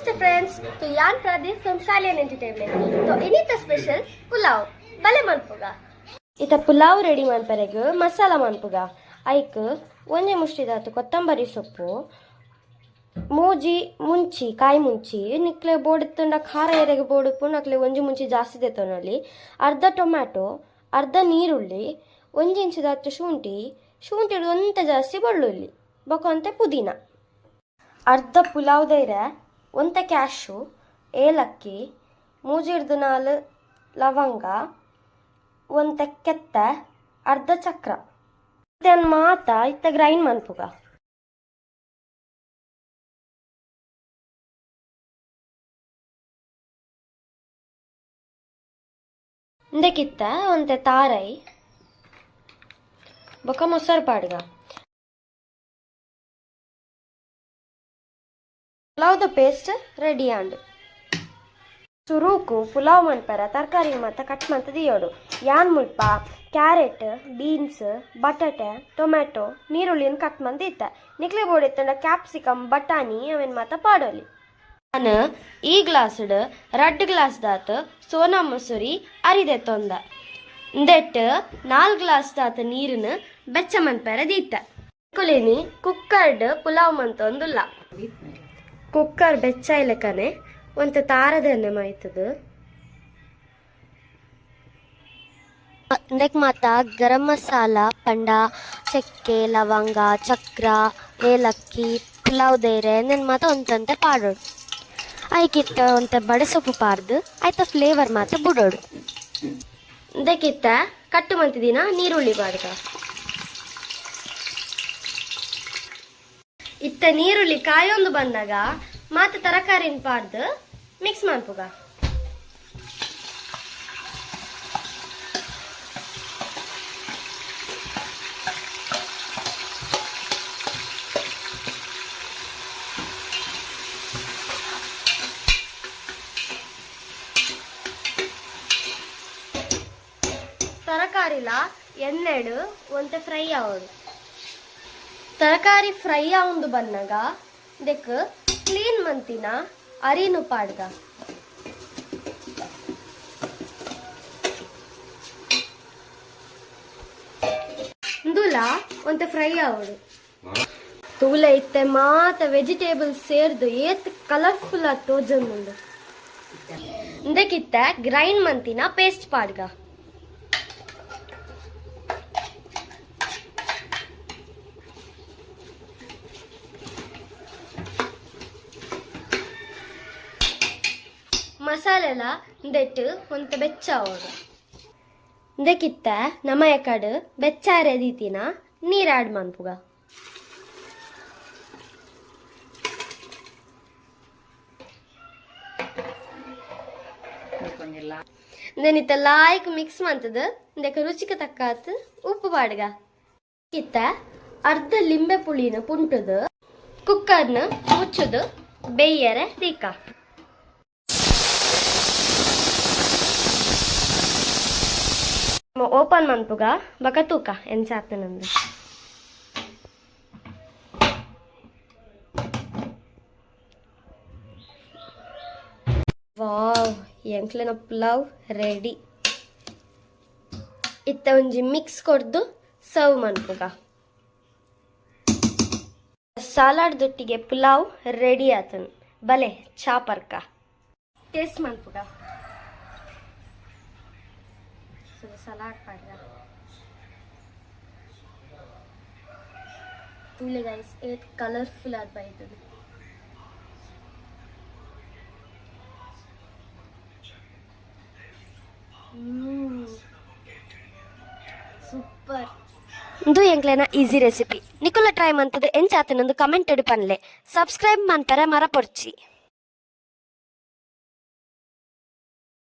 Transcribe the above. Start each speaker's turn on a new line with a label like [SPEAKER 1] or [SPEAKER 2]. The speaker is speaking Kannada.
[SPEAKER 1] नमस्ते फ्रेंड्स, तो यान प्रदीप फ्रॉम सालियन एंटरटेनमेंट. तो इनित स्पेशल पुलाव बले मनपुगा. इता पुलाव रेडी मनपरेगु मसाला मनपुगा. ಐಕ್ ಒಂಜೆ ಮುಷ್ಟಿದಾತು ಕೊತ್ತಂಬರಿ ಸೊಪ್ಪು, ಮೂಜಿ ಮುಂಚಿ ಕಾಯಿ ಮುಂಚಿ ನಿಕ್ಲೆ ಬೋಡಿತ್ತುಂಡ ಖಾರ ಎರೆಗೆ ಬೋಡುಪ್ಪು ನಕ್ಲೆ ಒಂಜಿ ಮುಂಚಿ ಜಾಸ್ತಿ ದೆತ್ತೊನಲ್ಲಿ, ಅರ್ಧ ಟೊಮ್ಯಾಟೊ, ಅರ್ಧ ನೀರುಳ್ಳಿ, ಒಂಜಿ ಇಂಚಿದಾತು ಶುಂಠಿ ಒಂತ ಜಾಸ್ತಿ ಬೆಳ್ಳುಳ್ಳಿ ಬೊಕೊಂತೆ ಪುದೀನ, ಅರ್ಧ ಪುಲಾವ್ ದೈರೆ ಒಂತ ಕ್ಯಾಶು, ಏಲಕ್ಕಿ, ಮೂಜಿರ್ದು ನಾಲ್ ಲವಂಗ, ಒಂತ ಕೆತ್ತೆ, ಅರ್ಧ ಚಕ್ರ ಇದನ್ನು ಮಾತ ಇತ್ತ ಗ್ರೈಂಡ್ ಮನ್ಪುಗ. ಇಂದಕ್ಕಿತ್ತ ಒಂತೆ ತಾರೈ ಬೊಕ ಮೊಸರು ಪಾಡ್ಗ ಪುಲಾವ್ದ ಪೇಸ್ಟ್ ರೆಡಿ ಆಂಡ್ ಸುರೂಕು ಪುಲಾವ್ ಮನ್ಪರ ತರಕಾರಿ ಮಾತ ಕಟ್ ಮಂತ ದಿಯೋಡು. ಯಾನ್ ಮುಲ್ಪ ಕ್ಯಾರೆಟ್, ಬೀನ್ಸ್, ಬಟಾಟೆ, ಟೊಮ್ಯಾಟೊ, ನೀರುಳ್ಳಿಯನ್ನು ಕಟ್ ಮಂತ ಇತ್ತ. ನಿಕ್ಲೆ ಬೋಡಿತ್ತಂಡ ಕ್ಯಾಪ್ಸಿಕಮ್, ಬಟಾಣಿ ಅವೇನು ಮಾತ ಪಾಡೋಲಿ. ನಾನು ಈ ಗ್ಲಾಸ್ಡ್ 2 ಗ್ಲಾಸ್ ದಾತ್ ಸೋನಾ ಮಸೂರಿ ಅರಿದೆ ತೊಂದ ಇಂದೆಟ್ಟು 4 ಗ್ಲಾಸ್ ದಾತ್ ನೀರನ್ನು ಬೆಚ್ಚ ಮನ್ಪರ ದೀತ. ಕುಲಿನಿ ಕುಕ್ಕರ್ಡ್ ಪುಲಾವ್ ಮಂತೊಂದುಲ್ಲ. ಕುಕ್ಕರ್ ಬೆಚ್ಚ ಇಲ್ಲಕನೆ ಒಂತ ತಾರದೆಣ್ಣೆ ಮಾಯ್ತದ. ಇಂದಕ್ಕೆ ಮಾತ ಗರಂ ಮಸಾಲ ಪಂಡ ಚಕ್ಕೆ ಲವಂಗ ಚಕ್ರ ಏಲಕ್ಕಿ ಪುಲಾವ್ ದೇರೆ ನನ್ನ ಮಾತ ಒಂತಂತೆ ಪಾಡೋಡು. ಐಕಿತ್ತ ಒಂತ ಬಡೆ ಸೊಪ್ಪು ಪಾರ್ದು ಆಯ್ತ ಫ್ಲೇವರ್ ಮಾತ ಬುಡೋಡು. ಇದಕ್ಕಿತ್ತ ಕಟ್ಟು ಮಂತಿದಿನ ನೀರುಳ್ಳಿ ಪಾಡ್ಗ. ಇತ್ತ ನೀರುಳ್ಳಿ ಕಾಯೊಂದು ಬಂದಾಗ ಮಾತ ತರಕಾರಿನ ಪಾಡ್ದು ಮಿಕ್ಸ್ ಮಾಡ್ಪುಗ. ತರಕಾರಿಲ ಎಣ್ಣೆಡು ಒಂತೆ ಫ್ರೈ ಆವೋಡು. ತರಕಾರಿ ಫ್ರೈ ಆವೊಂದು ಬನ್ನಗ ಇದಕ್ಕೆ ಕ್ಲೀನ್ ಮಂತಿನ ಅರಿನು ಪಾಡ್ಗ. ಇಂದುಲ ಒಂತೆ ಫ್ರೈ ಆವೋಡು. ತೂಲ ಇತ್ತೆ ಮಾತ ವೆಜಿಟೇಬಲ್ ಸೇರ್ದು ಏತ್ ಕಲರ್ಫುಲ್ ಆಗಿ ತೋಜಂದುಂಡು. ಇಂದಕ್ಕಿತ್ತ ಗ್ರೈಂಡ್ ಮಂತಿನ ಪೇಸ್ಟ್ ಪಾಡ್ಗ. ಮಸಾಲೆಲ ಇಂದೆಟ್ಟು ಒಂತ ಬೆಚ್ಚ ಆವೋಡು. ಇಂದಕ್ಕಿತ್ತ ನಮಯ ಕಡು ಬೆಚ್ಚಾರೆ ದೀತಿನ ನೀರು ಆಡ್ ಮನ್ಪುಗ. ಇಂದನಿತ್ತ ಲಾಯ್ಕ್ ಮಿಕ್ಸ್ ಮಂತದ ಇಂದಕ್ಕೆ ರುಚಿಗೆ ತಕ್ಕಾತ್ ಉಪ್ಪು ಪಾಡ್ಗ. ಇತ್ತ ಅರ್ಧ ಲಿಂಬೆ ಪುಳಿನ ಪುಂಟುದು ಕುಕ್ಕರ್ನ ಮುಚ್ಚುದು ಬೇಯರೆ ದೀಕ. ಓಪನ್ ಮನ್ಪುಗ ಬಕ ತೂಕ ಎನ್ಸಾತ ನಂದು. ವಾವ್ ಎಂಕ್ಲೆನ ಪುಲಾವ್ ರೆಡಿ. ಇತ್ತ ಒಂಜಿ ಮಿಕ್ಸ್ ಕೊಡ್ದು ಸರ್ವ್ ಮನ್ಪುಗ. ಸಲಾಡ್ ದೊಟ್ಟಿಗೆ ಪುಲಾವ್ ರೆಡಿ ಆತನ್ ಬಲೆ ಚಾಪರ್ಕ ಟೇಸ್ಟ್ ಮನ್ಪುಗ. ಸಲಾಡ್ ಪಾಡ್ಗ ತುಲೆ ಗೈಸ್ ಏತ್ ಕಲರ್ಫುಲ್ ಆಗಿ ಬೈತದೆ. ಸೂಪರ್. ಇದು ಎಂಕ್ಲೆನ ಈಸಿ ರೆಸಿಪಿ. ನಿಕುಲ ಟ್ರೈ ಮಂತದ ಎಂಚಾತನೊಂದು ಕಮೆಂಟ್ ಎಡು ಪನ್ಲೆ. ಸಬ್ಸ್ಕ್ರೈಬ್ ಮನ್ಪರೆ ಮರ ಪೊರ್ಚಿ.